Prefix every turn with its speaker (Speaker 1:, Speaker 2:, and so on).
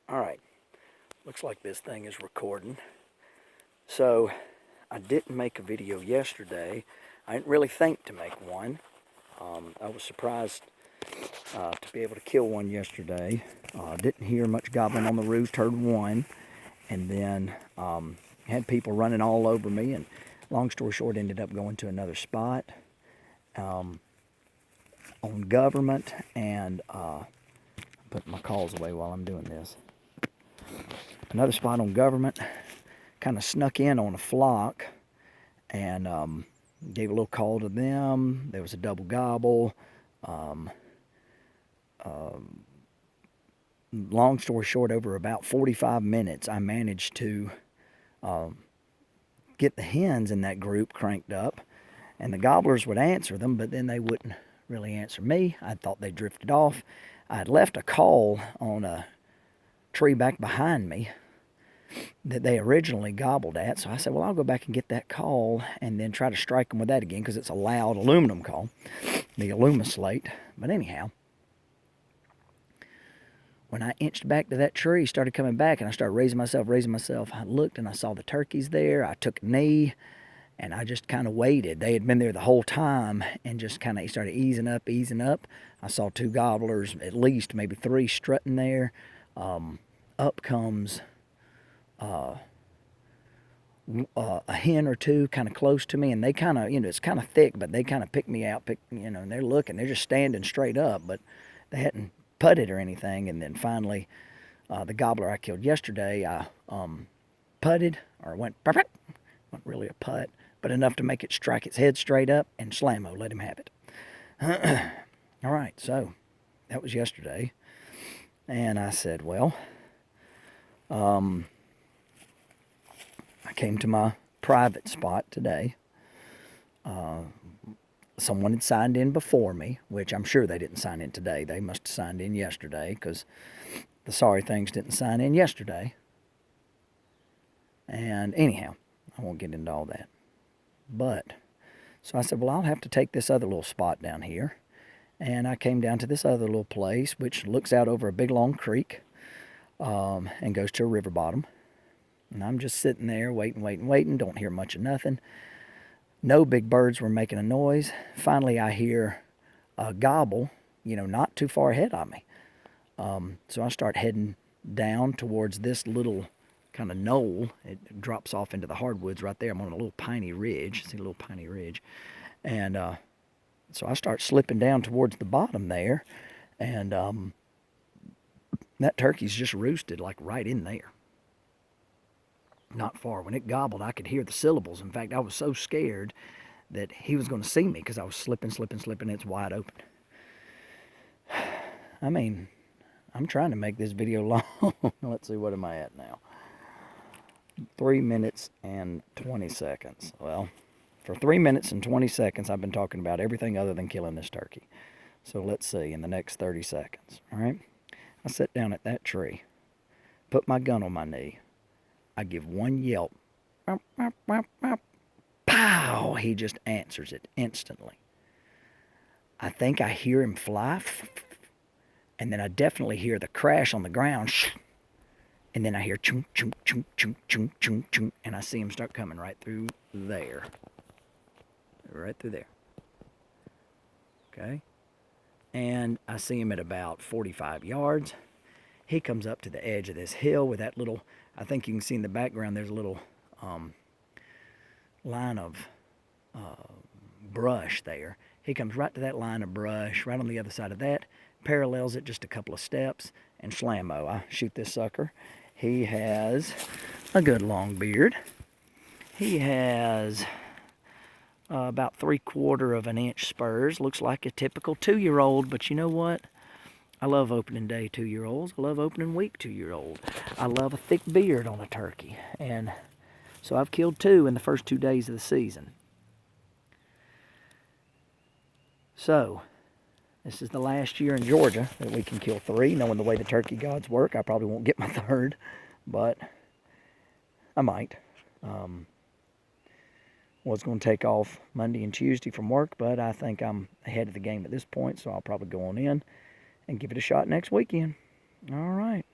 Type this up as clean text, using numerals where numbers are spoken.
Speaker 1: Alright, looks like this thing is recording. So, I didn't make a video yesterday. I didn't really think to make one. I was surprised to be able to kill one yesterday. Didn't hear much gobbling on the roost, heard one. And then had people running all over me, and long story short, ended up going to another spot on government, and put my calls away while I'm doing this. Another spot on government, kind of snuck in on a flock, and gave a little call to them. There was a double gobble. Long story short, over about 45 minutes, I managed to get the hens in that group cranked up, and the gobblers would answer them, but then they wouldn't really answer me. I thought they drifted off. I had left a call on a tree back behind me that they originally gobbled at, so I said, well, I'll go back and get that call and then try to strike them with that again, because it's a loud aluminum call, the Alumislate. But anyhow, when I inched back to that tree, started coming back, and I started raising myself, I looked and I saw the turkeys there. I took a knee, and I just kind of waited. They had been there the whole time, and just kind of started easing up. I saw two gobblers, at least maybe three, strutting there. Up comes a hen or two kind of close to me, and they kind of, it's kind of thick, but they kind of pick me out, and they're looking. They're just standing straight up, but they hadn't putted or anything. And then finally, the gobbler I killed yesterday, I putted, or went really a putt, but enough to make it strike its head straight up, and slammo, let him have it. All right, so that was yesterday, and I said, well, I came to my private spot today. Someone had signed in before me, which I'm sure they didn't sign in today. They must have signed in yesterday, because the sorry things didn't sign in yesterday. And anyhow, I won't get into all that. But, so I said, well, I'll have to take this other little spot down here. And I came down to this other little place, which looks out over a big long creek, and goes to a river bottom. And I'm just sitting there waiting, don't hear much of nothing. No big birds were making a noise. Finally, I hear a gobble, not too far ahead of me. So I start heading down towards this little kind of knoll. It drops off into the hardwoods right there. I'm on a little piney ridge. See a little piney ridge. And so I start slipping down towards the bottom there. And that turkey's just roosted like right in there. Not far. When it gobbled, I could hear the syllables. In fact, I was so scared that he was going to see me, because I was slipping. It's wide open. I mean, I'm trying to make this video long. Let's see, what am I at now? 3 minutes and 20 seconds. Well, for 3 minutes and 20 seconds, I've been talking about everything other than killing this turkey. So let's see, in the next 30 seconds, all right? I sit down at that tree, put my gun on my knee. I give one yelp. Pow! He just answers it instantly. I think I hear him fly, and then I definitely hear the crash on the ground, and then I hear chung, chung, chung, chung, chung, chung, chung, and I see him start coming right through there. Right through there. Okay? And I see him at about 45 yards. He comes up to the edge of this hill with that little, I think you can see in the background, there's a little line of brush there. He comes right to that line of brush, right on the other side of that, parallels it just a couple of steps, and slammo, I shoot this sucker. He has a good long beard. He has about 3/4 of an inch spurs. Looks like a typical 2-year-old, but you know what? I love opening day 2-year-olds. I love opening week 2-year-old. I love a thick beard on a turkey. And so I've killed 2 in the first 2 days of the season. So, this is the last year in Georgia that we can kill 3. Knowing the way the turkey gods work, I probably won't get my 3rd, but I might. Was going to take off Monday and Tuesday from work, but I think I'm ahead of the game at this point, so I'll probably go on in and give it a shot next weekend. All right.